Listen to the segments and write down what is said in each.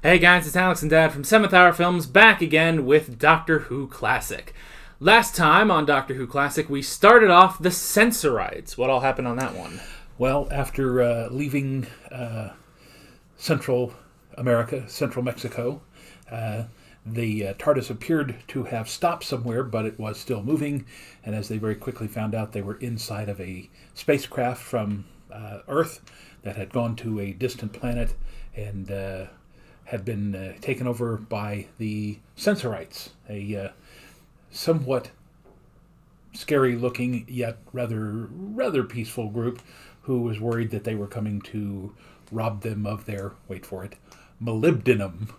Hey guys, it's Alex and Dad from 7th Hour Films back again with Doctor Who Classic. Last time on Doctor Who Classic, we started off the Sensorites. What all happened on that one? Well, after leaving Central America, Central Mexico, the TARDIS appeared to have stopped somewhere, but it was still moving, and as they very quickly found out, they were inside of a spacecraft from Earth that had gone to a distant planet and had been taken over by the Sensorites, a somewhat scary-looking yet rather peaceful group who was worried that they were coming to rob them of their, wait for it, molybdenum,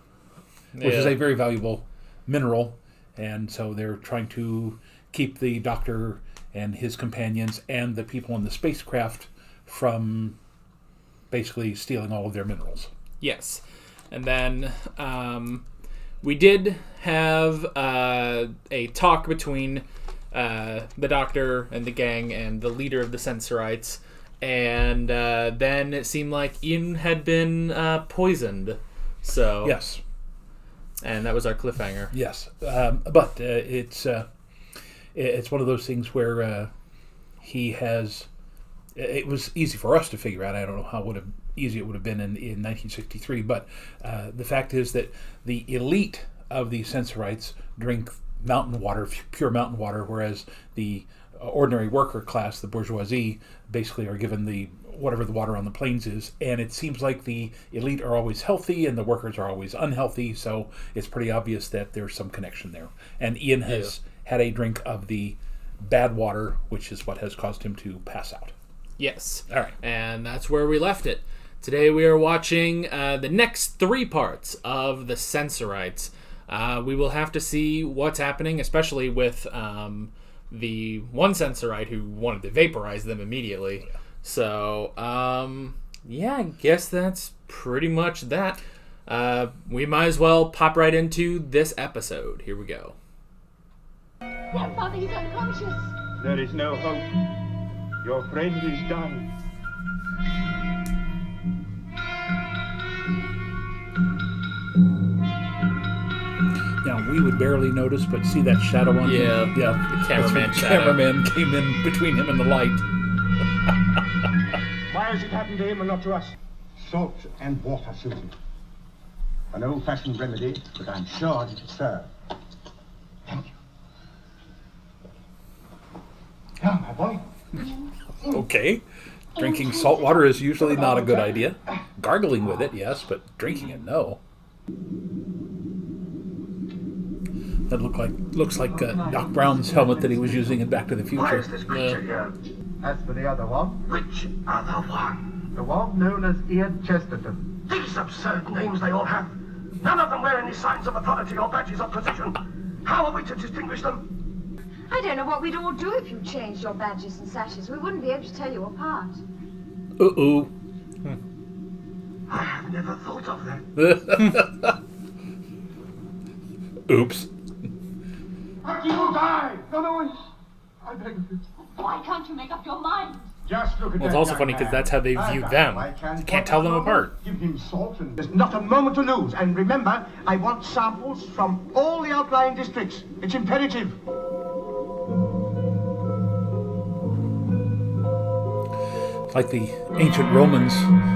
which is a very valuable mineral, and so they're trying to keep the Doctor and his companions and the people in the spacecraft from basically stealing all of their minerals. Yes. And then we did have a talk between the Doctor and the gang and the leader of the Sensorites, and then it seemed like Ian had been poisoned. So yes, and that was our cliffhanger. Yes, but it's one of those things where he has. It was easy for us to figure out. I don't know how easy it would have been in 1963, but the fact is that the elite of the Sensorites drink mountain water, pure mountain water, whereas the ordinary worker class, the bourgeoisie, basically are given the whatever the water on the plains is, and it seems like the elite are always healthy and the workers are always unhealthy, so it's pretty obvious that there's some connection there. And Ian has had a drink of the bad water, which is what has caused him to pass out. Yes. All right. And that's where we left it. Today we are watching the next 3 parts of the Sensorites. We will have to see what's happening, especially with the one Sensorite who wanted to vaporize them immediately. Yeah. So, I guess that's pretty much that. We might as well pop right into this episode. Here we go. Grandfather, he's unconscious. There is no hope. Your friend is done. Now, we would barely notice, but see that shadow on him? Yeah, the cameraman shadow. Cameraman came in between him and the light. Why has it happened to him and not to us? Salt and water, Susan. An old-fashioned remedy, but I'm sure it'll serve. Thank you. Now, my boy. Okay. Drinking salt water is usually not a good idea. Gargling with it, yes, but drinking it, no. That looks like Doc Brown's helmet that he was using in Back to the Future. Why is this creature here? As for the other one, Which other one? the one known as Ian Chesterton. These absurd names they all have. None of them wear any signs of authority or badges of position. How are we to distinguish them? I don't know what we'd all do if you changed your badges and sashes. We wouldn't be able to tell you apart. Uh-oh. I have never thought of that. Oops. You will die! No, I beg of you. Why can't you make up your mind? Just look at Well, it's that also young funny because man. that's how they view them. You can't tell them apart. Give him salt and there's not a moment to lose. And remember, I want samples from all the outlying districts. It's imperative. Like the ancient Romans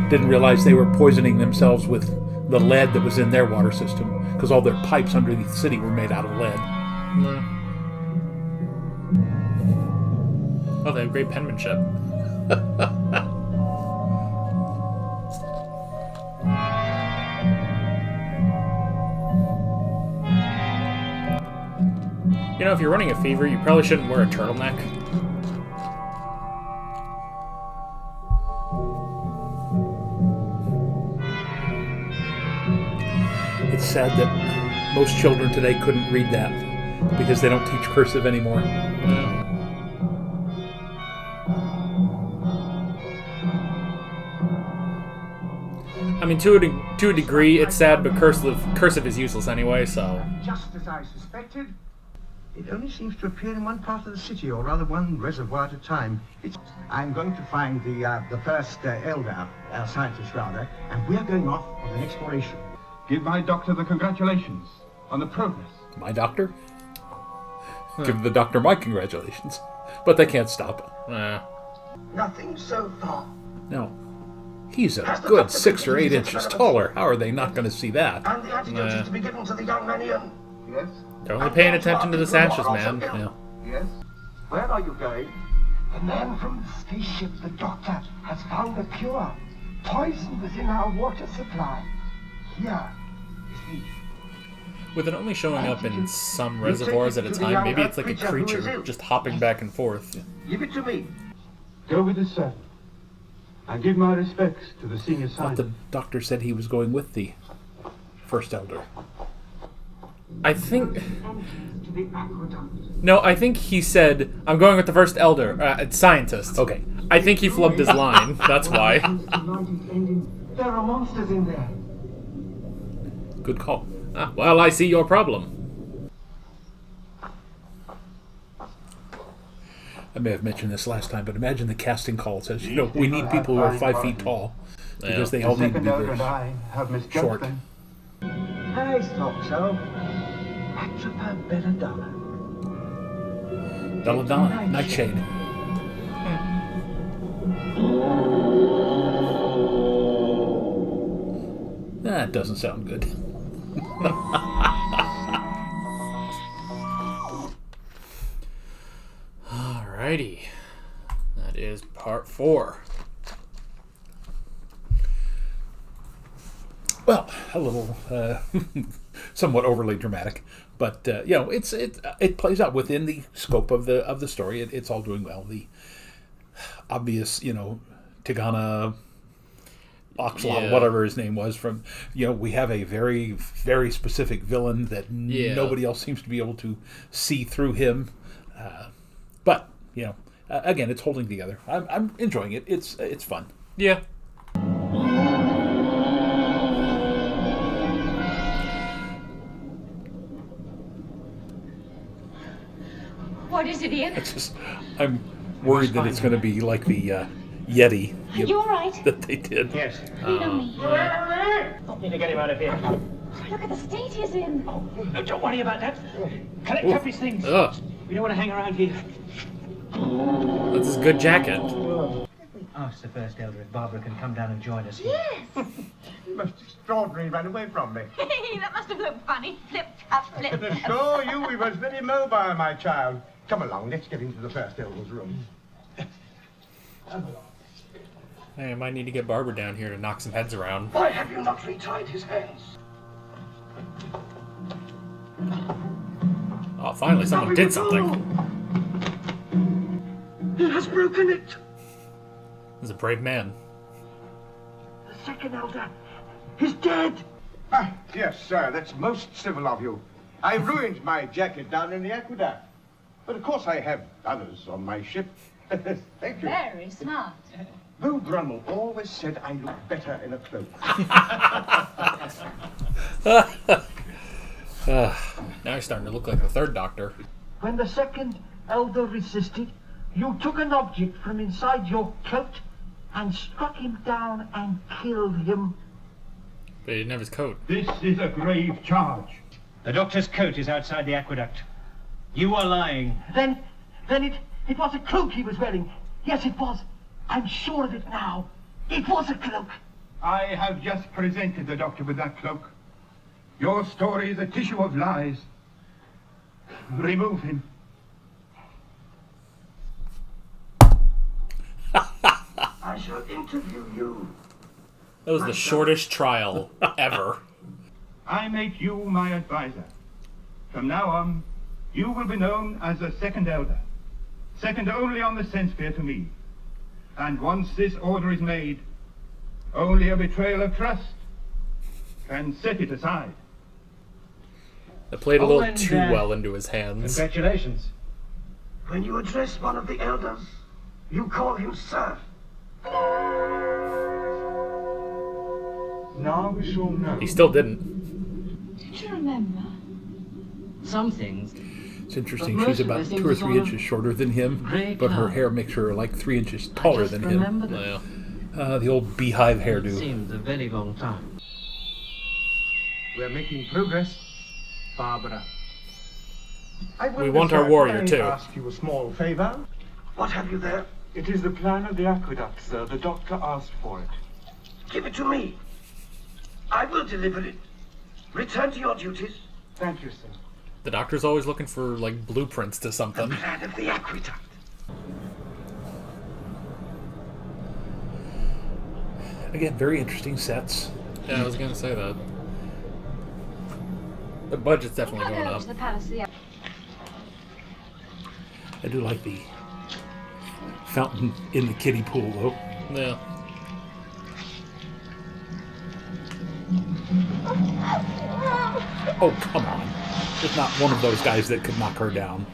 didn't realize they were poisoning themselves with the lead that was in their water system, because all their pipes underneath the city were made out of lead. Oh, they have great penmanship. You know, if you're running a fever, you probably shouldn't wear a turtleneck. It's sad that most children today couldn't read that because they don't teach cursive anymore. Yeah. I mean, to a degree, it's sad, but cursive is useless anyway, so... Just as I suspected, it only seems to appear in one part of the city, or rather one reservoir at a time. I'm going to find the first elder, scientist rather, and we're going off on an exploration. Give my doctor the congratulations on the progress. My doctor? Give the doctor my congratulations. But they can't stop it. Nothing so far. No. He's a good 6 or 8 inches taller. How are they not going to see that? And the antidote is to be given to the young men Ian. Yes? They're only paying attention to the sashes, man. Yeah. Yes? Where are you going? The man from the spaceship, the doctor, has found a cure. Poison within our water supply. Here is the... With it only showing up in some reservoirs at a time, maybe it's like a creature just hopping back and forth. Give it to me. Go with the servant. And give my respects to the senior But scientist. the doctor said he was going with the first elder. I think... To the aqueduct. No, I think he said, I'm going with the first elder, scientist. Okay. I think he flubbed his line, that's why. There are monsters in there. Good call. Ah, well, I see your problem. I may have mentioned this last time, but imagine the casting call says, we need people who are 5 feet tall. Because they all need to be Second elder and very I have misjudged short. them. I thought so. Atropine belladonna. Belladonna, Nightshade. That doesn't sound good. Alrighty. That is part 4. Well, a little, somewhat overly dramatic, but it plays out within the scope of the story. It's all doing well. The obvious, Tigana, Oxlot, Yeah. whatever his name was, from we have a very, very specific villain that nobody else seems to be able to see through him. But again, it's holding together. I'm enjoying it. It's fun. Yeah. What is it, Ian? I'm worried that it's going to be like the Yeti You all right? that they did. Yes. Lean on me. Help me to get him out of here. Look at the state he's in. No, don't worry about that. Collect up his things. Ugh, We don't want to hang around here. that's his good jacket. Ask the first elder if Barbara can come down and join us. Yes. Most extraordinary ran away from me. Hey, that must have looked funny. Flip, tap, flip. To assure you, we was very mobile, my child. Come along, let's get into the first elder's room. Hey, I might need to get Barbara down here to knock some heads around. Why have you not retied his hands? Oh, finally, someone did something. He has broken it. He's a brave man. The second elder is dead. Ah, yes, sir, that's most civil of you. I ruined my jacket down in the Aqueduct. But of course I have others on my ship. Thank you. Very smart. Beau Brummel always said I look better in a cloak. Now he's starting to look like the third Doctor. When the second elder resisted, you took an object from inside your coat and struck him down and killed him. But he didn't have his coat. This is a grave charge. The doctor's coat is outside the aqueduct. You are lying. Then it was a cloak he was wearing. Yes, it was. I'm sure of it now. It was a cloak. I have just presented the doctor with that cloak. Your story is a tissue of lies. Remove him. I shall interview you. That was the shortest trial ever. I make you my advisor. From now on, you will be known as the second elder. Second only on the Sensphere to me. And once this order is made, only a betrayal of trust can set it aside. That played a Oh, little and, too well into his hands. Congratulations. When you address one of the elders, you call him sir. Now we shall know. He still didn't. Did you remember? Some things. It's interesting. She's about 2 or 3 inches shorter than him, but her hair makes her like 3 inches taller than him. Yeah. The old beehive hairdo. Seems a very long time. We're making progress, Barbara. We want our warrior, too. May I ask you a small favor? What have you there? It is the plan of the aqueducts, sir. The doctor asked for it. Give it to me. I will deliver it. Return to your duties. Thank you, sir. The doctor's always looking for, like, blueprints to The something. plan of the aqueduct. Again, very interesting sets. Yeah, I was gonna say that. The budget's definitely going up. To the palace, yeah. I do like the fountain in the kiddie pool, though. Yeah. Oh, come on. There's not one of those guys that could knock her down.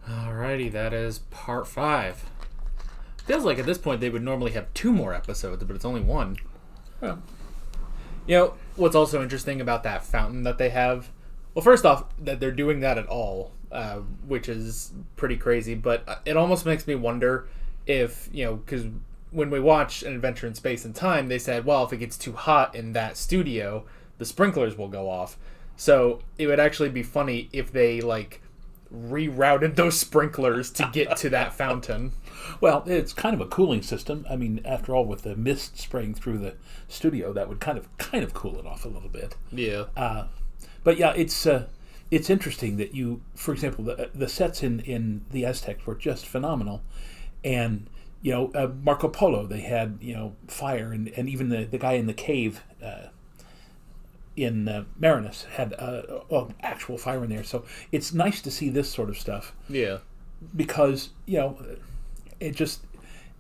Alrighty, that is part 5. Feels like at this point they would normally have 2 more episodes, but it's only 1. Well, You know, what's also interesting about that fountain that they have, well, first off, that they're doing that at all, which is pretty crazy, but it almost makes me wonder if, you know, because when we watch An Adventure in Space and Time, they said, well, if it gets too hot in that studio, the sprinklers will go off. So it would actually be funny if they, like, rerouted those sprinklers to get to that fountain. well, it's kind of a cooling system. I mean, after all, with the mist spraying through the studio, that would kind of cool it off a little bit. Yeah. But yeah, it's interesting that you, for example, the sets in the Aztecs were just phenomenal, and you know, Marco Polo, they had, you know, fire, and even the guy in the cave in Marinus had actual fire in there. So it's nice to see this sort of stuff. Yeah. Because, you know,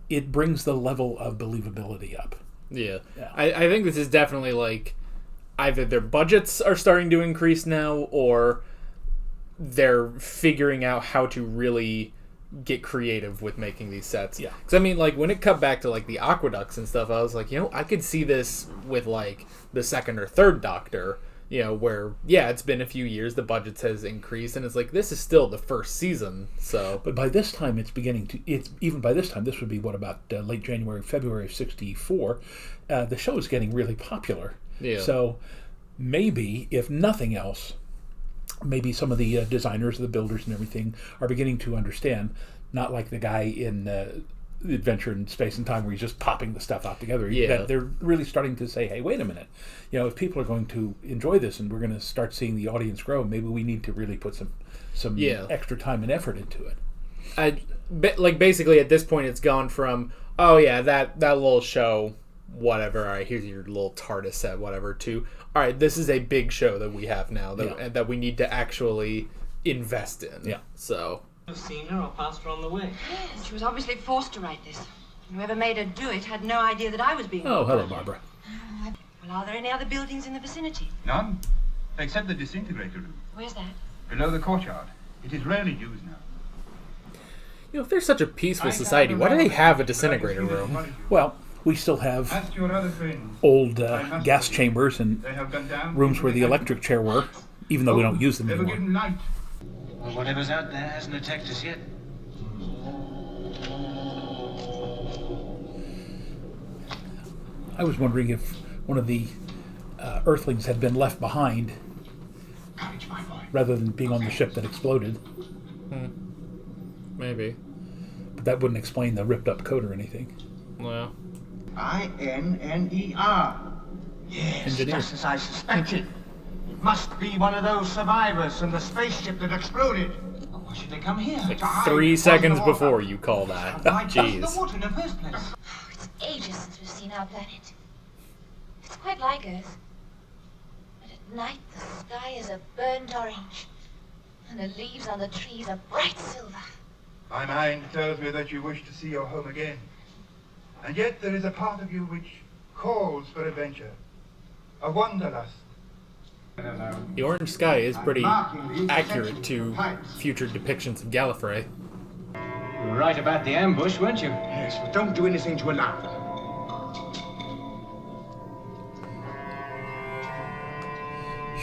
it brings the level of believability up. Yeah. I think this is definitely like either their budgets are starting to increase now, or they're figuring out how to really get creative with making these sets. Yeah. Because I mean, like, when it cut back to like the Aqueducts and stuff, I was like, you know, I could see this with like the second or third Doctor, you know, where, yeah, it's been a few years, the budgets has increased, and it's like, this is still the first season, so. But by this time, even by this time, this would be, what, about late January, February of 1964, the show is getting really popular. Yeah. So maybe, if nothing else, maybe some of the designers, the builders and everything are beginning to understand, not like the guy in Adventure in Space and Time where he's just popping the stuff out together. Yeah. That they're really starting to say, hey, wait a minute. You know, if people are going to enjoy this and we're going to start seeing the audience grow, maybe we need to really put some extra time and effort into it. Like, basically at this point it's gone from, oh yeah, that little show, whatever, all right, here's your little TARDIS set, whatever, to, all right, this is a big show that we have now that we need to actually invest in. Yeah. So. Have seen her or passed her on the way? Yes, she was obviously forced to write this. Whoever made her do it had no idea that I was being... Oh, hello, Barbara. Well, are there any other buildings in the vicinity? None, except the disintegrator room, Where's that? below the courtyard. It is rarely used now. You know, if they're such a peaceful society, why do they have a disintegrator room? Well, we still have As to your other friends, old gas chambers and they have gone down rooms where the electric chair were, even though we don't use them They were anymore. given light. Well, whatever's out there hasn't attacked us yet. I was wondering if one of the Earthlings had been left behind Courage, my boy. rather than being on the ship that exploded. Maybe. But that wouldn't explain the ripped up coat or anything. Well. INNER. Yes, Engineer. just as I suspected. It must be one of those survivors from the spaceship that exploded. Well, why should they come here? Like To hide 3 behind seconds the water. before you call that. Why just the Jeez. water in the first place? Oh, it's ages since we've seen our planet. It's quite like Earth. But at night, the sky is a burnt orange. And the leaves on the trees are bright silver. My mind tells me that you wish to see your home again. And yet there is a part of you which calls for adventure, a wanderlust. The orange sky is pretty accurate to future depictions of Gallifrey. You were right about the ambush, weren't you? Yes, but don't do anything to alarm them.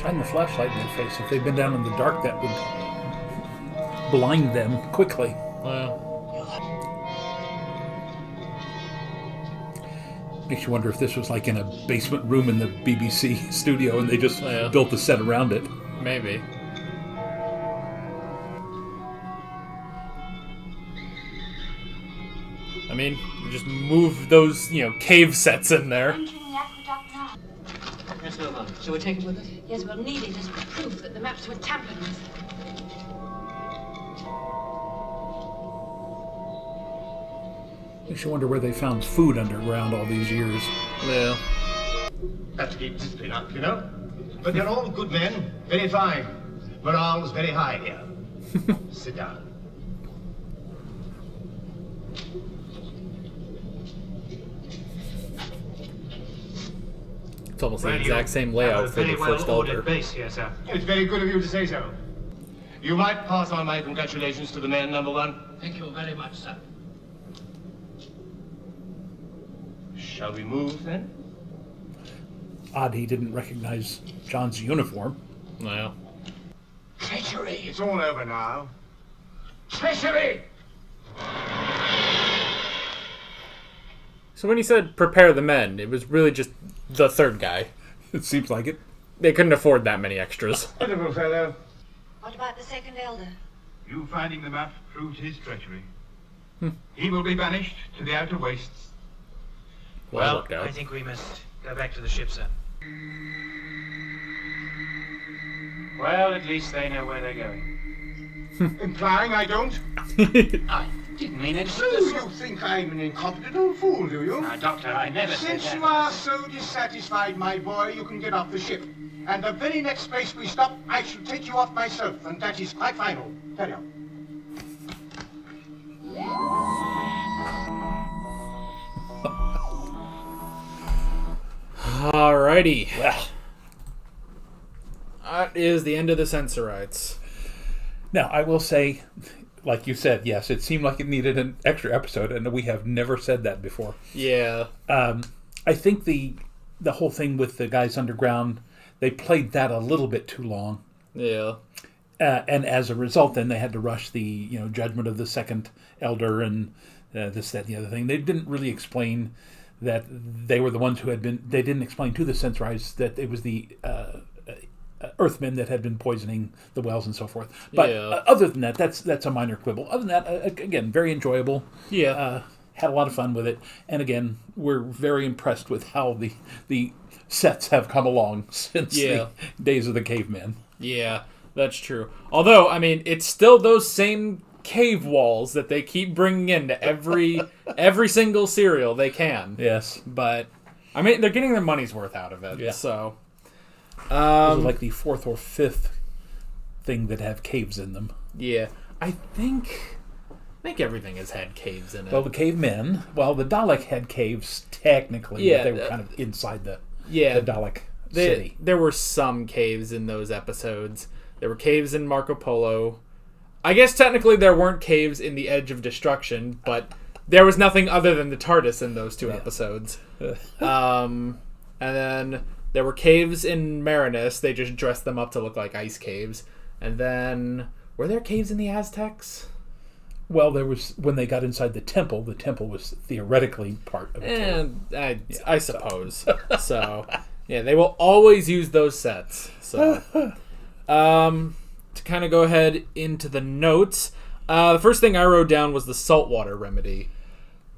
Shine the flashlight in their face. If they've been down in the dark, that would blind them quickly. Well. Makes you wonder if this was like in a basement room in the BBC studio and they just built the set around it. Maybe. I mean, you just move those, cave sets in there. Entering the aqueduct now. Yes, no, shall we take it with us? Yes, we'll need it as proof that the maps were tampered with. Makes you wonder where they found food underground all these years. Yeah. Have to keep discipline up, you know. But they're all good men, very fine. Morale's very high here. Sit down. It's almost the exact same layout for the first Elder. Base here, sir. It's very good of you to say so. You might pass on my congratulations to the men, number one. Thank you very much, sir. Shall we move, then? Odd he didn't recognize John's uniform. Well. Treachery! It's all over now. Treachery! So when he said prepare the men, it was really just the third guy. It seems like it. They couldn't afford that many extras. Pitiful fellow. What about the second elder? You finding the map proved his treachery. He will be banished to the outer wastes. Well, Well, I think we must go back to the ship, sir. Well, at least they know where they're going. Implying I don't? I didn't mean it. So you think I'm an incompetent old fool, do you? Now, Doctor, I never said Since that. you are so dissatisfied, my boy, you can get off the ship. And the very next place we stop, I shall take you off myself, and that is quite final. Carry on. Alrighty. Well. That is the end of the Sensorites. Now, I will say, like you said, yes, it seemed like it needed an extra episode, and we have never said that before. Yeah. I think the whole thing with the guys underground, they played that a little bit too long. Yeah. And as a result, then they had to rush the judgment of the second elder and this, that, and the other thing. They didn't really explain that they were the ones who had been. They didn't explain to the Sensorites that it was the Earthmen that had been poisoning the wells and so forth. But other than that, that's a minor quibble. Other than that, again, very enjoyable. Yeah. Had a lot of fun with it, and again, we're very impressed with how the sets have come along since the days of the cavemen. Yeah, that's true. Although, I mean, it's still those same cave walls that they keep bringing into every single serial they can. Yes, but I mean, they're getting their money's worth out of it. Yeah. So, this is like the fourth or fifth thing that have caves in them. Yeah, I think everything has had caves in it. Well, the cavemen, the Dalek had caves technically, but they were kind of inside the Dalek city. There were some caves in those episodes. There were caves in Marco Polo. I guess technically there weren't caves in the Edge of Destruction, but there was nothing other than the TARDIS in those two episodes. And then there were caves in Marinus. They just dressed them up to look like ice caves. And then, were there caves in the Aztecs? Well, there was, when they got inside the temple was theoretically part of it. I suppose. So, yeah, they will always use those sets. So, to kind of go ahead into the notes, the first thing I wrote down was the saltwater remedy.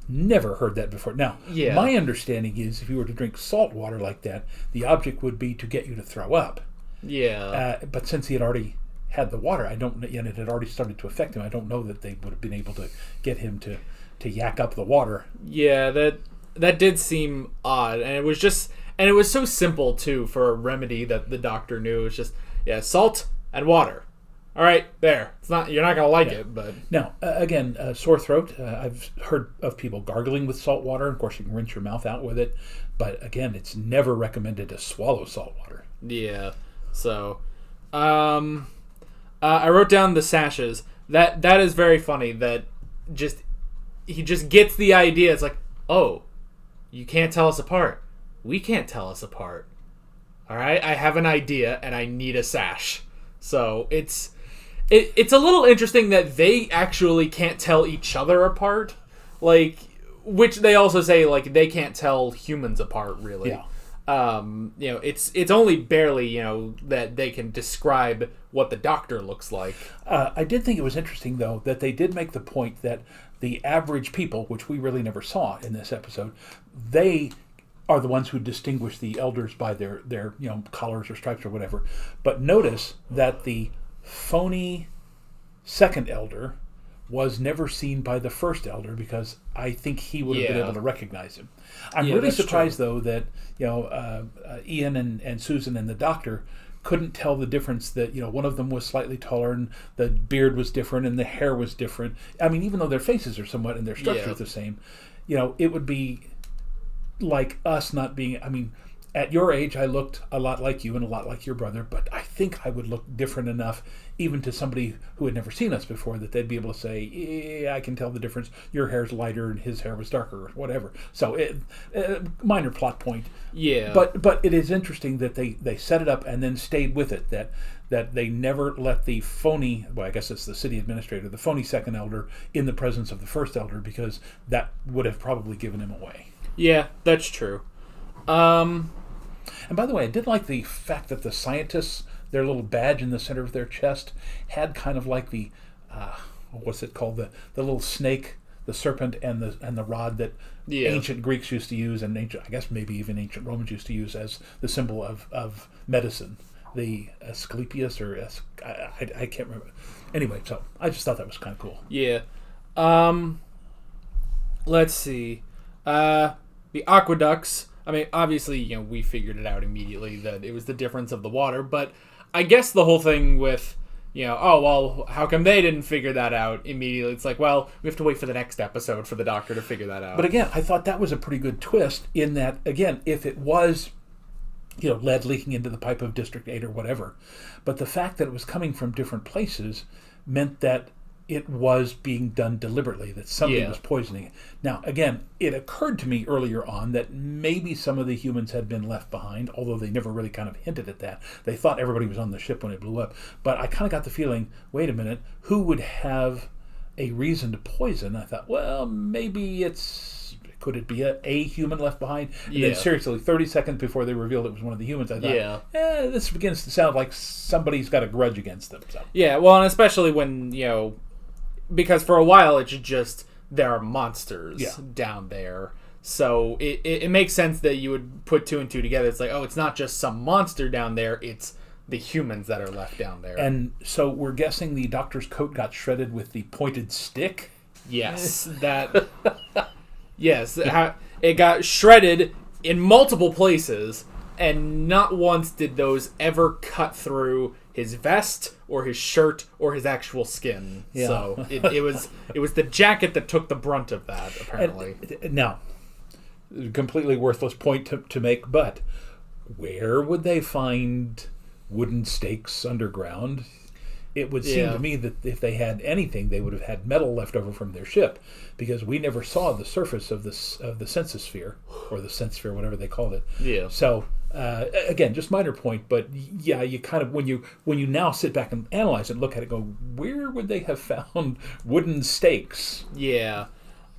Never heard that before. Now, my understanding is if you were to drink salt water like that, the object would be to get you to throw up. Yeah. But since he had already had the water, and it had already started to affect him, I don't know that they would have been able to get him to yak up the water. Yeah, that did seem odd, and it was so simple too for a remedy that the doctor knew. It was just salt and water. All right, there. You're not gonna like it, but now again, sore throat. I've heard of people gargling with salt water. Of course, you can rinse your mouth out with it, but again, it's never recommended to swallow salt water. Yeah. So, I wrote down the sashes. That is very funny. That he just gets the idea. It's like, oh, you can't tell us apart. We can't tell us apart. All right, I have an idea and I need a sash. So it's a little interesting that they actually can't tell each other apart. Like, which they also say like they can't tell humans apart really. Yeah. It's only barely that they can describe what the Doctor looks like. I did think it was interesting though that they did make the point that the average people, which we really never saw in this episode, they are the ones who distinguish the elders by their collars or stripes or whatever. But notice that the phony second elder was never seen by the first elder because I think he would have been able to recognize him. I'm really surprised though that Ian and Susan and the Doctor couldn't tell the difference that one of them was slightly taller and the beard was different and the hair was different. I mean, even though their faces are somewhat and their structure is the same, it would be like us not being. I mean, at your age, I looked a lot like you and a lot like your brother, but I think I would look different enough, even to somebody who had never seen us before, that they'd be able to say, yeah, I can tell the difference. Your hair's lighter and his hair was darker, or whatever. So, minor plot point. Yeah. But it is interesting that they set it up and then stayed with it, that they never let the phony, well, I guess it's the city administrator, the phony second elder, in the presence of the first elder, because that would have probably given him away. Yeah, that's true. And by the way, I did like the fact that the scientists, their little badge in the center of their chest, had kind of like the, what's it called, the little snake, the serpent, and the rod that ancient Greeks used to use, and I guess maybe even ancient Romans used to use as the symbol of medicine. The Asclepius, or I can't remember. Anyway, so I just thought that was kind of cool. Yeah. Let's see. The aqueducts. I mean, obviously, we figured it out immediately that it was the difference of the water, but I guess the whole thing with, oh, well, how come they didn't figure that out immediately? It's like, well, we have to wait for the next episode for the Doctor to figure that out. But again, I thought that was a pretty good twist in that, again, if it was, lead leaking into the pipe of District 8 or whatever, but the fact that it was coming from different places meant that it was being done deliberately, that somebody was poisoning it. Now, again, it occurred to me earlier on that maybe some of the humans had been left behind, although they never really kind of hinted at that. They thought everybody was on the ship when it blew up. But I kind of got the feeling, wait a minute, who would have a reason to poison? I thought, well, maybe could it be a human left behind? And then seriously, 30 seconds before they revealed it was one of the humans, I thought, this begins to sound like somebody's got a grudge against them. So. Yeah, well, and especially when, because for a while it's just there are monsters down there, so it makes sense that you would put two and two together. It's like, oh, it's not just some monster down there, it's the humans that are left down there. And so we're guessing the Doctor's coat got shredded with the pointed stick. Yes, it got shredded in multiple places, and not once did those ever cut through his vest or his shirt or his actual skin. Yeah. So it was the jacket that took the brunt of that, apparently. Now, completely worthless point to make, but where would they find wooden stakes underground? It would seem to me that if they had anything, they would have had metal left over from their ship, because we never saw the surface of the sensosphere, or the sensosphere, whatever they called it. Yeah. So again, just minor point, but you kind of when you now sit back and analyze it, look at it, go, where would they have found wooden stakes? Yeah.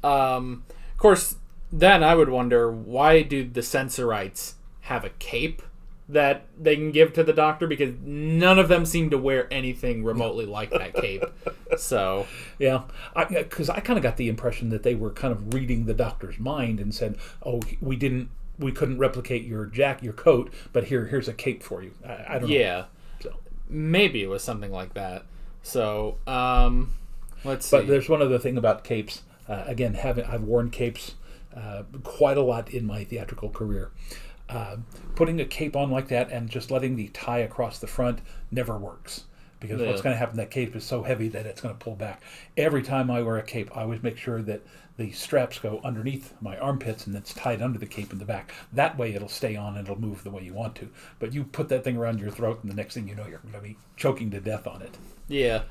Of course, then I would wonder, why do the Sensorites have a cape that they can give to the Doctor, because none of them seem to wear anything remotely like that cape. So yeah, because I kind of got the impression that they were kind of reading the Doctor's mind and said, "Oh, we couldn't replicate your coat, but here's a cape for you." I don't know. Yeah, so maybe it was something like that. So let's see. But there's one other thing about capes. Again, I've worn capes quite a lot in my theatrical career. Putting a cape on like that and just letting the tie across the front never works, because what's going to happen, that cape is so heavy that it's going to pull back. Every time I wear a cape, I always make sure that the straps go underneath my armpits and it's tied under the cape in the back. That way it'll stay on and it'll move the way you want to. But you put that thing around your throat and the next thing you know, you're going to be choking to death on it. Yeah.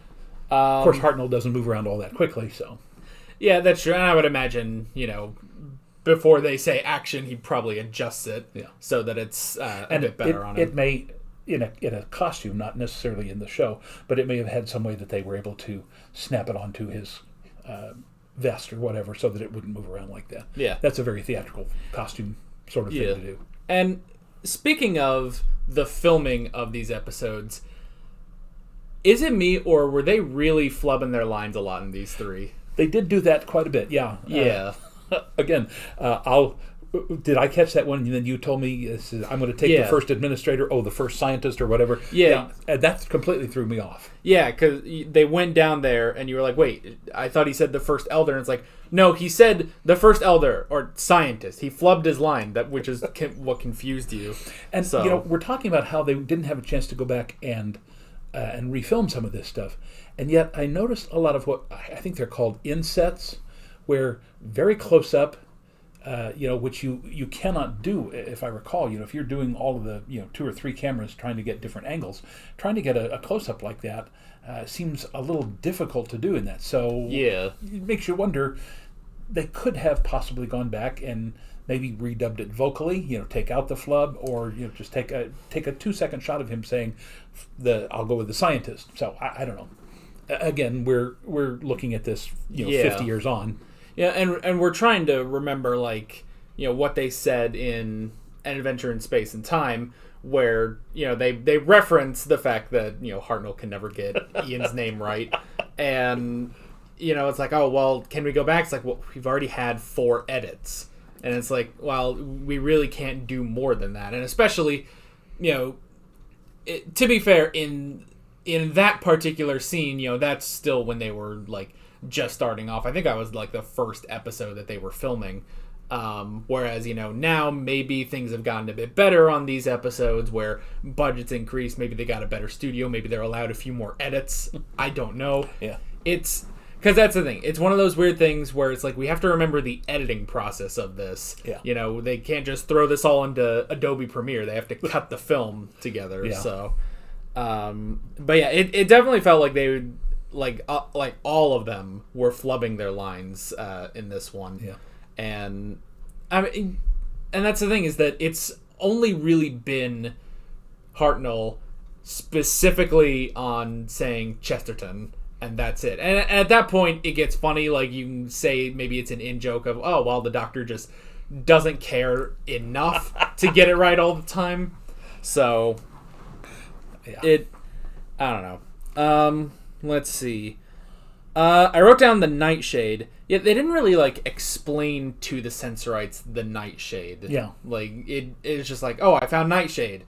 Of course, Hartnell doesn't move around all that quickly, so. Yeah, that's true. And I would imagine, before they say action, he probably adjusts it so that it's a bit better on him. It may, in a costume, not necessarily in the show, but it may have had some way that they were able to snap it onto his vest or whatever so that it wouldn't move around like that. Yeah. That's a very theatrical costume sort of thing to do. And speaking of the filming of these episodes, is it me or were they really flubbing their lines a lot in these three? They did do that quite a bit, yeah. Yeah. Again, did I catch that one? And then you told me I'm going to take the first administrator, the first scientist or whatever. Yeah. And that completely threw me off. Yeah, because they went down there and you were like, wait, I thought he said the first elder. And it's like, no, he said the first elder or scientist. He flubbed his line, which is what confused you. And, we're talking about how they didn't have a chance to go back and refilm some of this stuff. And yet I noticed a lot of what I think they're called insets, where very close up, which you cannot do, if I recall. If you're doing all of the 2 or 3 cameras trying to get different angles, trying to get a close-up like that seems a little difficult to do in that. So it makes you wonder, they could have possibly gone back and maybe redubbed it vocally, take out the flub, or just take a 2-second shot of him saying, "I'll go with the scientist." So I don't know. Again, we're looking at this 50 years on. Yeah, and we're trying to remember what they said in An Adventure in Space and Time, where they reference the fact that Hartnell can never get Ian's name right, and it's like, oh well, can we go back? It's like, well, we've already had 4 edits, and it's like, well, we really can't do more than that, and especially to be fair, in that particular scene, that's still when they were just starting off. I think that was the first episode that they were filming. Whereas, now maybe things have gotten a bit better on these episodes where budgets increased. Maybe they got a better studio. Maybe they're allowed a few more edits. I don't know. Yeah. It's because that's the thing. It's one of those weird things where it's like we have to remember the editing process of this. Yeah. They can't just throw this all into Adobe Premiere. They have to cut the film together. Yeah. So, but yeah, it definitely felt like they would. All of them were flubbing their lines in this one. Yeah. And I mean, and that's the thing, is that it's only really been Hartnell specifically on saying Chesterton, and that's it. And at that point it gets funny, you can say maybe it's an in-joke of, oh well, the Doctor just doesn't care enough to get it right all the time. So I don't know. Let's see. I wrote down the Nightshade. Yeah, they didn't really explain to the Sensorites the Nightshade. Yeah. It's just oh, I found Nightshade.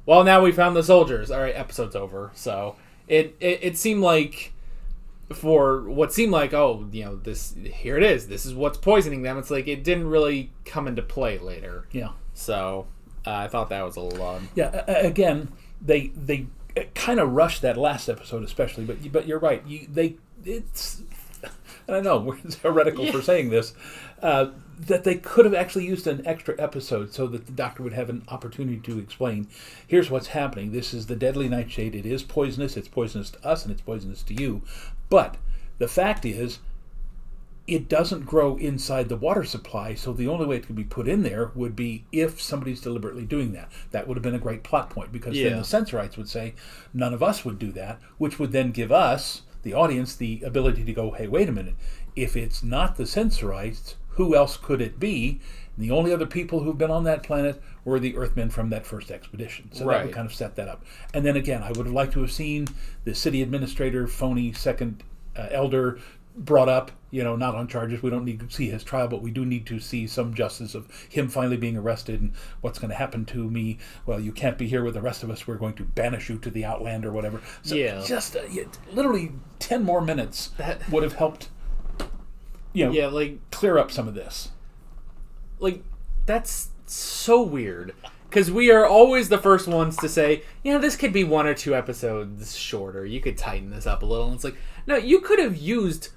Well, now we found the soldiers. All right, episode's over. So it seemed like, for what seemed like, oh, this, here it is. This is what's poisoning them. It's it didn't really come into play later. Yeah. So I thought that was a little odd. Yeah. Again, they kind of rushed that last episode, especially. But you're right. It's. And I know we're heretical for saying this, that they could have actually used an extra episode so that the Doctor would have an opportunity to explain, here's what's happening. This is the deadly nightshade. It is poisonous. It's poisonous to us and it's poisonous to you. But the fact is, it doesn't grow inside the water supply, so the only way it could be put in there would be if somebody's deliberately doing that. That would have been a great plot point, because then the Sensorites would say, none of us would do that, which would then give us, the audience, the ability to go, hey, wait a minute, if it's not the Sensorites, who else could it be? And the only other people who've been on that planet were the Earthmen from that first expedition. So that would kind of set that up. And then again, I would have liked to have seen the city administrator, phony second elder, brought up, not on charges. We don't need to see his trial, but we do need to see some justice of him finally being arrested and what's going to happen to me. Well, you can't be here with the rest of us. We're going to banish you to the Outland or whatever. So just literally 10 more minutes would have helped, clear up some of this. That's so weird. Because we are always the first ones to say, this could be 1 or 2 episodes shorter. You could tighten this up a little. And it's no, you could have used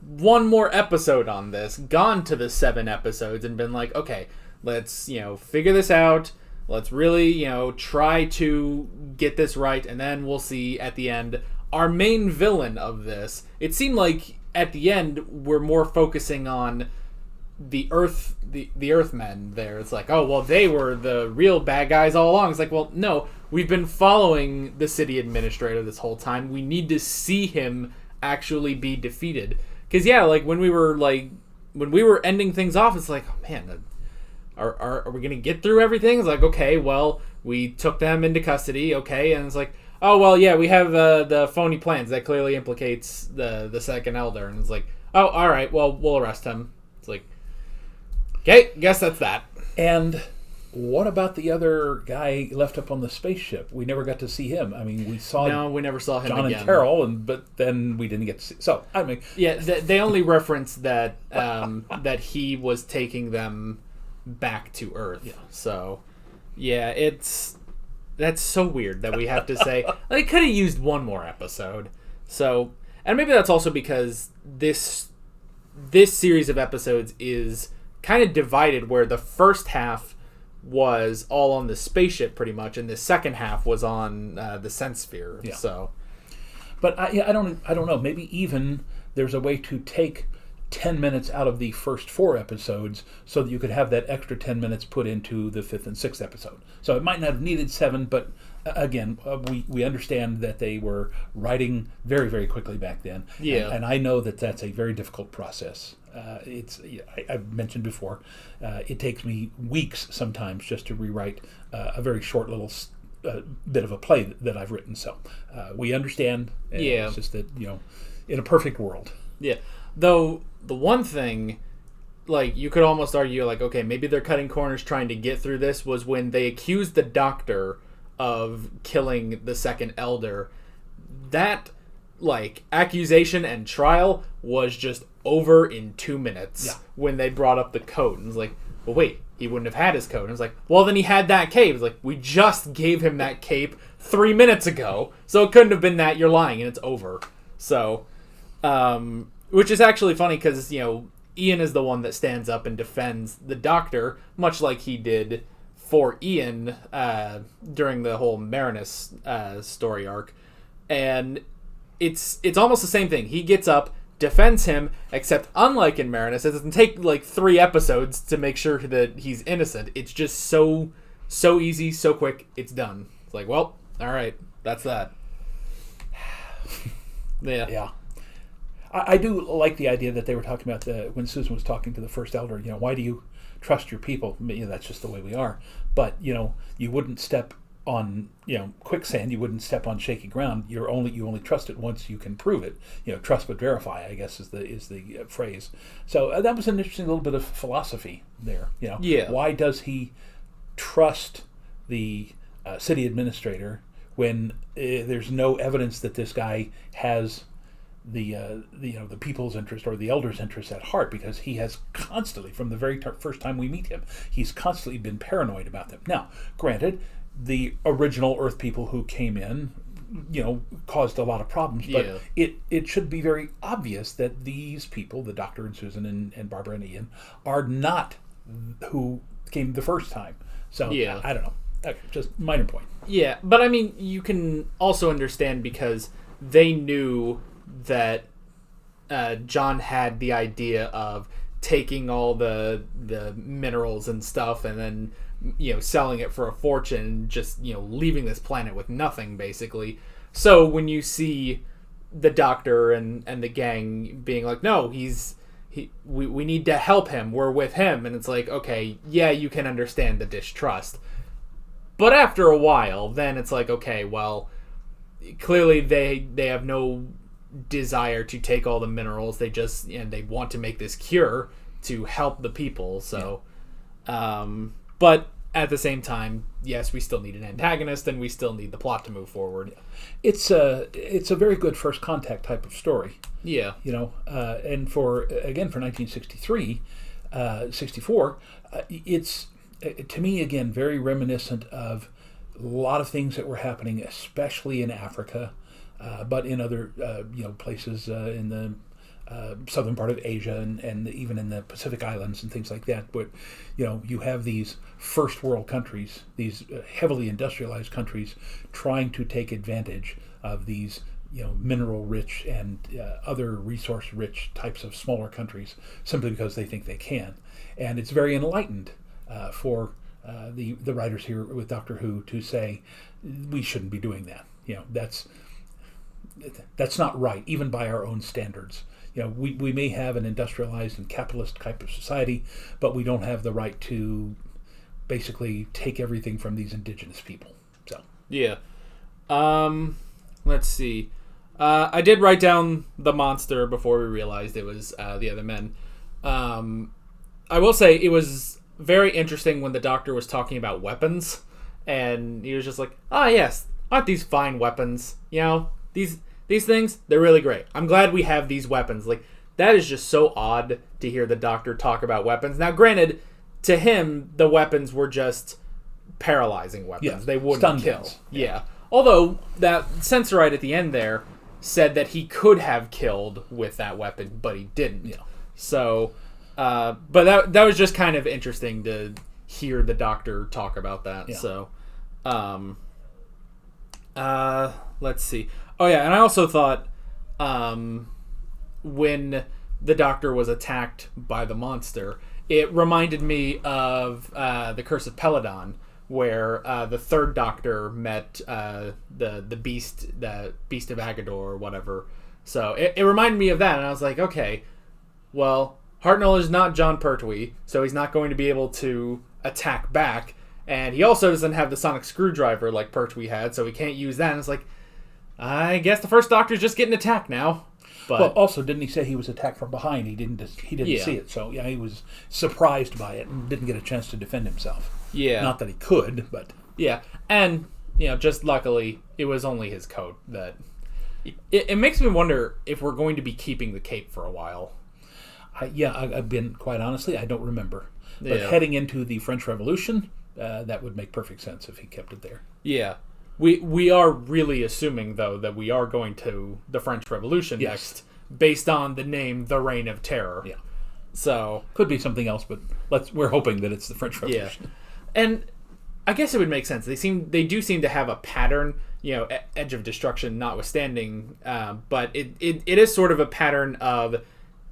1 more episode on this, gone to the 7 episodes and been okay, let's, figure this out. Let's really, try to get this right. And then we'll see at the end our main villain of this. It seemed like at the end we're more focusing on the Earthmen there. It's oh, well, they were the real bad guys all along. It's well, no, we've been following the city administrator this whole time. We need to see him actually be defeated. Because yeah, like when we were ending things off, it's like, oh man, are we gonna get through everything? It's like, okay, well, we took them into custody, okay, and it's like, oh well, yeah, we have the phony plans that clearly implicates the second elder, and it's like, oh, all right, well, we'll arrest him. It's like, okay, guess that's that. And what about the other guy left up on the spaceship? We never got to see him. I mean, we never saw him John again. and Carol, but then we didn't get to see. So I mean, yeah, they only referenced that that he was taking them back to Earth. Yeah. So yeah, that's so weird that we have to say they could have used one more episode. So, and maybe that's also because this series of episodes is kind of divided, where the first half was all on the spaceship pretty much, and the second half was on the Sensphere. Yeah. So, but I don't know. Maybe even there's a way to take 10 minutes out of the first 4 episodes so that you could have that extra 10 minutes put into the 5th and 6th episode. So it might not have needed 7, but again, we understand that they were writing very, very quickly back then. Yeah. And I know that that's a very difficult process. I've mentioned before, it takes me weeks sometimes just to rewrite a very short little bit of a play that I've written. So we understand. Yeah. It's just that, in a perfect world. Yeah. Though the one thing, like, you could almost argue, like, okay, maybe they're cutting corners trying to get through this, was when they accused the Doctor of killing the second Elder. That, like, accusation and trial was just over in 2 minutes. Yeah. When they brought up the coat. And it's like, well, wait, he wouldn't have had his coat. And it's like, well, then he had that cape. It's like, we just gave him that cape 3 minutes ago, so it couldn't have been that. You're lying, and it's over. So, which is actually funny because, Ian is the one that stands up and defends the Doctor, much like he did for Ian during the whole Marinus story arc. And it's almost the same thing. He gets up, defends him, except unlike in Marinus, it doesn't take like 3 episodes to make sure that he's innocent. It's just so easy, so quick, it's done. It's like, well, all right, that's that. Yeah. I do like the idea that they were talking about when Susan was talking to the first elder. Why do you trust your people? That's just the way we are. But you wouldn't step on quicksand. You wouldn't step on shaky ground. You only trust it once you can prove it. Trust but verify, I guess, is the phrase. So that was an interesting little bit of philosophy there. Yeah. Why does he trust the city administrator when there's no evidence that this guy has the people's interest or the elder's interest at heart? Because he has constantly, from the very first time we meet him, he's constantly been paranoid about them. Now, granted, the original Earth people who came in, caused a lot of problems, but it should be very obvious that these people, the Doctor and Susan and Barbara and Ian, are not who came the first time. So yeah. I don't know. Just minor point. Yeah, but I mean, you can also understand because they knew that John had the idea of taking all the minerals and stuff and then selling it for a fortune and just leaving this planet with nothing, basically. So when you see the Doctor and the gang being like, no, we need to help him, we're with him, and it's like, okay, yeah, you can understand the distrust, but after a while then it's like, okay, well, clearly they have no desire to take all the minerals. They just they want to make this cure to help the people. So but at the same time, yes, we still need an antagonist and we still need the plot to move forward. It's a very good First Contact type of story. Yeah. And for 1963, 64, it's to me again very reminiscent of a lot of things that were happening, especially in Africa, but in other places in the southern part of Asia and even in the Pacific Islands and things like that. But you have these first world countries, these heavily industrialized countries, trying to take advantage of these mineral rich and other resource rich types of smaller countries simply because they think they can. And it's very enlightened for the writers here with Doctor Who to say we shouldn't be doing that. That's not right, even by our own standards. we may have an industrialized and capitalist type of society, but we don't have the right to basically take everything from these indigenous people. So yeah. Let's see. I did write down the monster before we realized it was the other men. I will say it was very interesting when the doctor was talking about weapons, and he was just like, "Ah, yes, aren't these fine weapons? These things, they're really great. I'm glad we have these weapons." Like, that is just so odd to hear the doctor talk about weapons. Now, granted, to him, the weapons were just paralyzing weapons. Yeah, they wouldn't stun kill. guns. Yeah. Although that Sensorite at the end there said that he could have killed with that weapon, but he didn't. Yeah. So, but that was just kind of interesting to hear the doctor talk about that. Yeah. So, let's see. Oh yeah, and I also thought when the doctor was attacked by the monster, it reminded me of the Curse of Peladon, where the third Doctor met the beast of Agador or whatever. So it reminded me of that, and I was like, okay, well, Hartnell is not John Pertwee, so he's not going to be able to attack back, and he also doesn't have the sonic screwdriver like Pertwee had, so he can't use that. And it's like, I guess the first Doctor's just getting attacked now. But well, also, didn't he say he was attacked from behind? He didn't Yeah. see it, so yeah, he was surprised by it and didn't get a chance to defend himself. Yeah. Not that he could, but yeah, and just luckily, it was only his coat that. It makes me wonder if we're going to be keeping the cape for a while. I've been, quite honestly, I don't remember. But Yeah. heading into the French Revolution, that would make perfect sense if he kept it there. Yeah. We are really assuming, though, that we are going to the French Revolution Yes. next, based on the name The Reign of Terror. Yeah. So Could be something else, but we're hoping that it's the French Revolution. yeah. And I guess it would make sense. They do seem to have a pattern, Edge of Destruction notwithstanding, but it is sort of a pattern of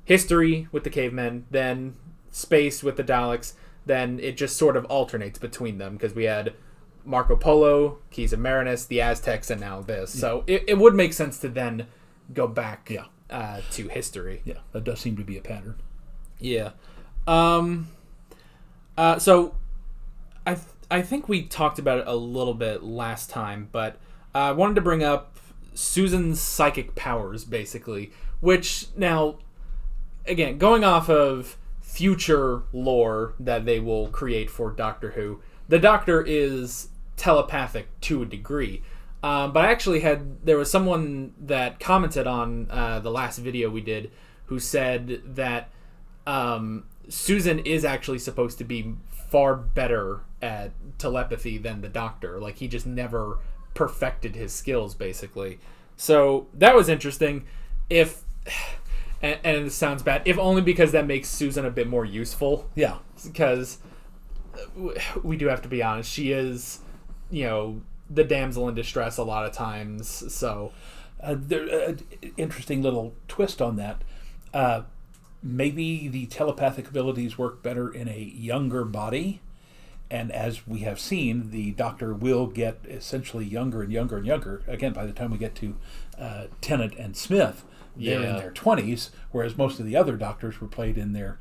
history with the cavemen, then space with the Daleks, then it just sort of alternates between them, because we had Marco Polo, Keys of Marinus, the Aztecs, and now this. Yeah. So it would make sense to then go back Yeah. to history. Yeah, that does seem to be a pattern. Yeah. So I think we talked about it a little bit last time, but I wanted to bring up Susan's psychic powers, basically, which now, again, going off of future lore that they will create for Doctor Who, the Doctor is telepathic to a degree. But there was someone that commented on the last video we did who said that Susan is actually supposed to be far better at telepathy than the Doctor. Like, he just never perfected his skills, basically. So that was interesting. And it sounds bad, if only because that makes Susan a bit more useful. Yeah. Because we do have to be honest, she is, the damsel in distress a lot of times. So interesting little twist on that. Maybe the telepathic abilities work better in a younger body, and as we have seen, the Doctor will get essentially younger and younger and younger. Again, by the time we get to Tennant and Smith, they're in their 20s, whereas most of the other Doctors were played in their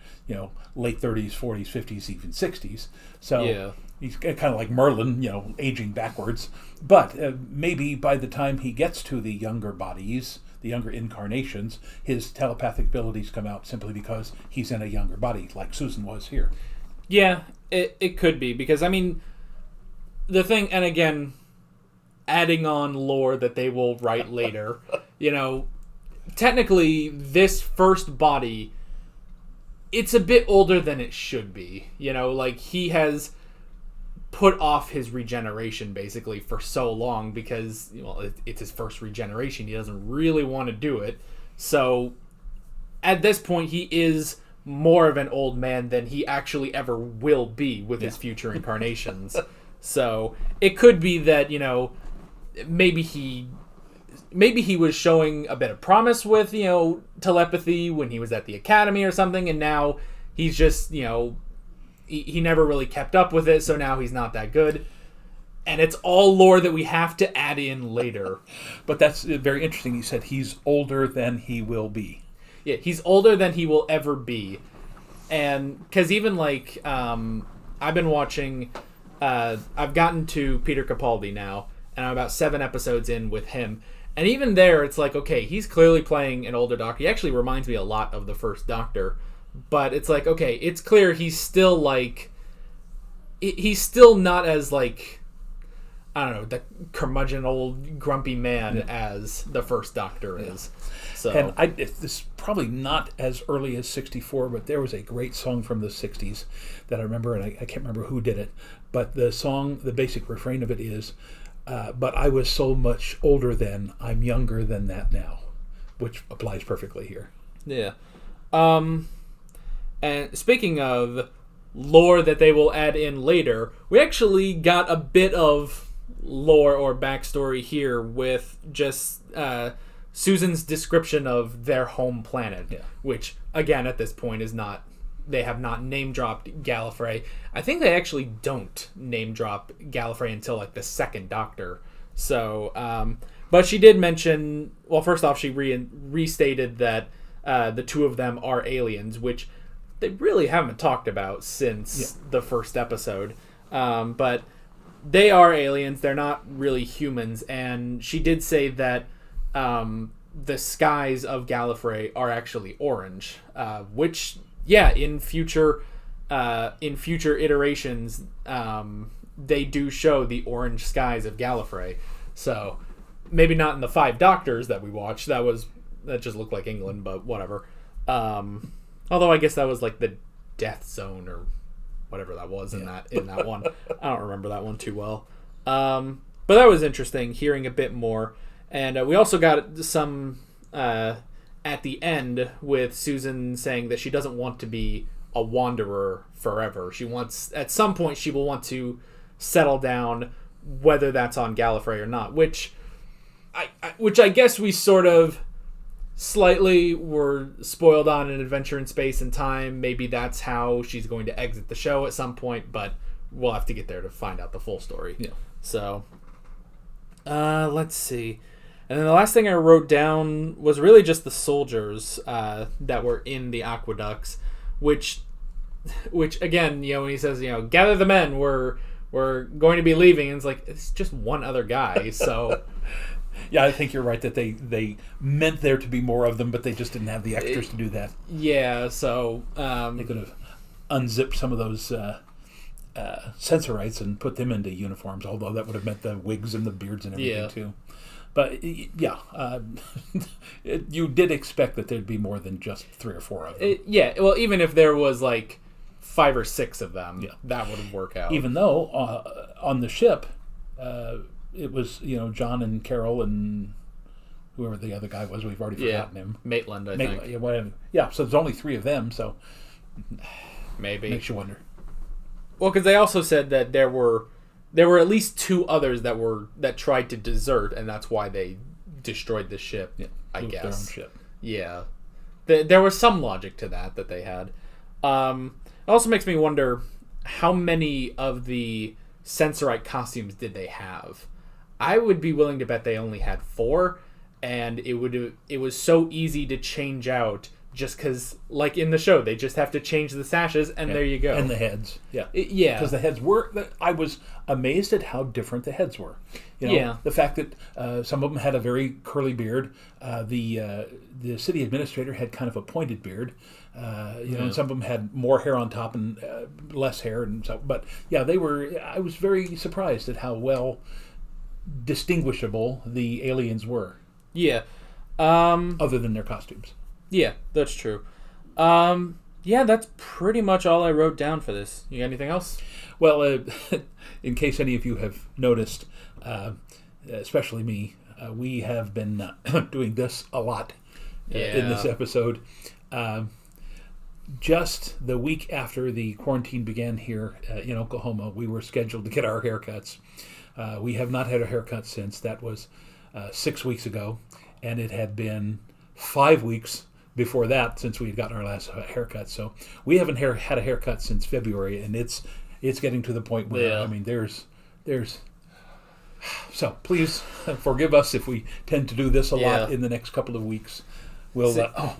late 30s, 40s, 50s, even 60s. So he's kind of like Merlin, aging backwards. But maybe by the time he gets to the younger bodies, the younger incarnations, his telepathic abilities come out simply because he's in a younger body, like Susan was here. Yeah, it could be, because, the thing, and again, adding on lore that they will write later, technically, this first body, it's a bit older than it should be. Like, he has put off his regeneration, basically, for so long, because, it's his first regeneration. He doesn't really want to do it. So, at this point, he is more of an old man than he actually ever will be with his future incarnations. So, it could be that, maybe he was showing a bit of promise with, telepathy when he was at the academy or something, and now he's just, he never really kept up with it, so now he's not that good. And it's all lore that we have to add in later. But that's very interesting. He said he's older than he will be. he's older than he will ever be. And because even like I've been watching, I've gotten to Peter Capaldi now, and I'm about 7 episodes in with him. And even there, it's like, okay, he's clearly playing an older Doctor. He actually reminds me a lot of the first Doctor. But it's like, okay, it's clear he's still like... He's still not as like... I don't know, the curmudgeon old grumpy man as the first Doctor is. So, and this is probably not as early as 64, but there was a great song from the 60s that I remember, and I can't remember who did it. But the song, the basic refrain of it is... but I was so much older then, I'm younger than that now, which applies perfectly here. Yeah. And speaking of lore that they will add in later, we actually got a bit of lore or backstory here with just Susan's description of their home planet, which, again, at this point is not... They have not name-dropped Gallifrey. I think they actually don't name-drop Gallifrey until, like, the second Doctor. So, but she did mention... Well, first off, she restated that the two of them are aliens, which they really haven't talked about since the first episode. But they are aliens. They're not really humans. And she did say that the skies of Gallifrey are actually orange, which... Yeah, in future iterations, they do show the orange skies of Gallifrey. So maybe not in the 5 Doctors that we watched. That just looked like England, but whatever. Although I guess that was like the Death Zone or whatever that was in that one. I don't remember that one too well. But that was interesting, hearing a bit more. And we also got some. At the end, with Susan saying that she doesn't want to be a wanderer forever. She wants, at some point, she will want to settle down, whether that's on Gallifrey or not. Which I guess we sort of slightly were spoiled on in Adventure in Space and Time. Maybe that's how she's going to exit the show at some point, but we'll have to get there to find out the full story. Yeah. So, let's see. And then the last thing I wrote down was really just the soldiers that were in the Aqueducts, which again, when he says, gather the men, we're going to be leaving, and it's like, it's just one other guy, so... Yeah, I think you're right that they meant there to be more of them, but they just didn't have the extras to do that. Yeah, so... they could have unzipped some of those Sensorites and put them into uniforms, although that would have meant the wigs and the beards and everything, too. But, you did expect that there'd be more than just 3 or 4 of them. Well, even if there was, 5 or 6 of them, that would work out. Even though, on the ship, it was, John and Carol and whoever the other guy was, we've already forgotten him. Maitland, I think. Yeah, whatever. Yeah, so there's only 3 of them, so... Maybe. Makes you wonder. Well, because they also said that there were at least 2 others that tried to desert, and that's why they destroyed the ship. Yeah, I guess. Their own ship. Yeah, there was some logic to that they had. It also makes me wonder how many of the Sensorite costumes did they have. I would be willing to bet they only had 4, and it was so easy to change out. Just because, like in the show, they just have to change the sashes, and there you go. And the heads. Yeah. Because the heads were... I was amazed at how different the heads were. The fact that some of them had a very curly beard. The city administrator had kind of a pointed beard. And some of them had more hair on top and less hair. And so, but, they were... I was very surprised at how well distinguishable the aliens were. Yeah. Other than their costumes. Yeah, that's true. That's pretty much all I wrote down for this. You got anything else? Well, in case any of you have noticed, especially me, we have been doing this a lot in this episode. Just the week after the quarantine began here in Oklahoma, we were scheduled to get our haircuts. We have not had a haircut since. That was 6 weeks ago, and it had been 5 weeks before that since we had gotten our last haircut. So we haven't had a haircut since February, and it's getting to the point where there's so please forgive us if we tend to do this a lot in the next couple of weeks.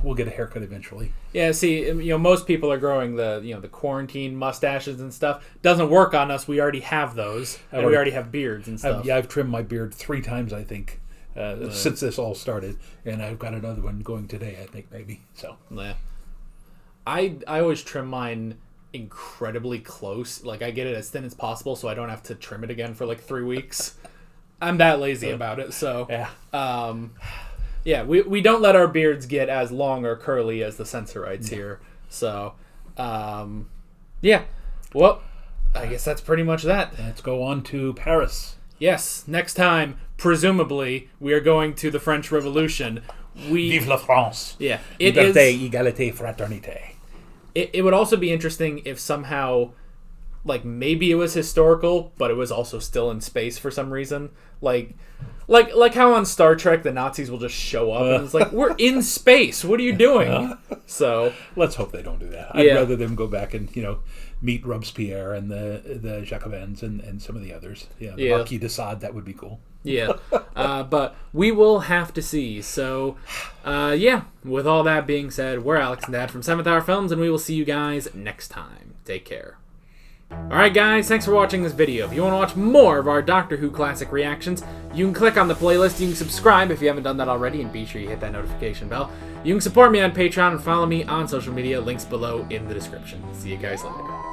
we'll get a haircut eventually. Yeah, see, most people are growing the quarantine mustaches and stuff. Doesn't work on us. We already have those, and we already have beards and stuff. I've trimmed my beard 3 times, I think, since this all started, and I've got another one going today, I think, maybe. So yeah, I always trim mine incredibly close. Like, I get it as thin as possible, so I don't have to trim it again for like 3 weeks. I'm that lazy about it. So yeah, we don't let our beards get as long or curly as the Sensorites here. So yeah, well, I guess that's pretty much that. Let's go on to Paris. Yes, next time, presumably, we are going to the French Revolution. Vive la France. Yeah. Liberté, égalité, fraternité. It would also be interesting if somehow, like, maybe it was historical, but it was also still in space for some reason. Like how on Star Trek the Nazis will just show up and it's like, we're in space. What are you doing? So let's hope they don't do that. I'd rather them go back and meet Robespierre and the Jacobins and some of the others. Yeah, the Marquis de Sade, that would be cool. Yeah, but we will have to see. So, yeah, with all that being said, we're Alex and Dad from 7th Hour Films, and we will see you guys next time. Take care. Alright guys, thanks for watching this video. If you want to watch more of our Doctor Who classic reactions, you can click on the playlist, you can subscribe if you haven't done that already, and be sure you hit that notification bell. You can support me on Patreon and follow me on social media, links below in the description. See you guys later.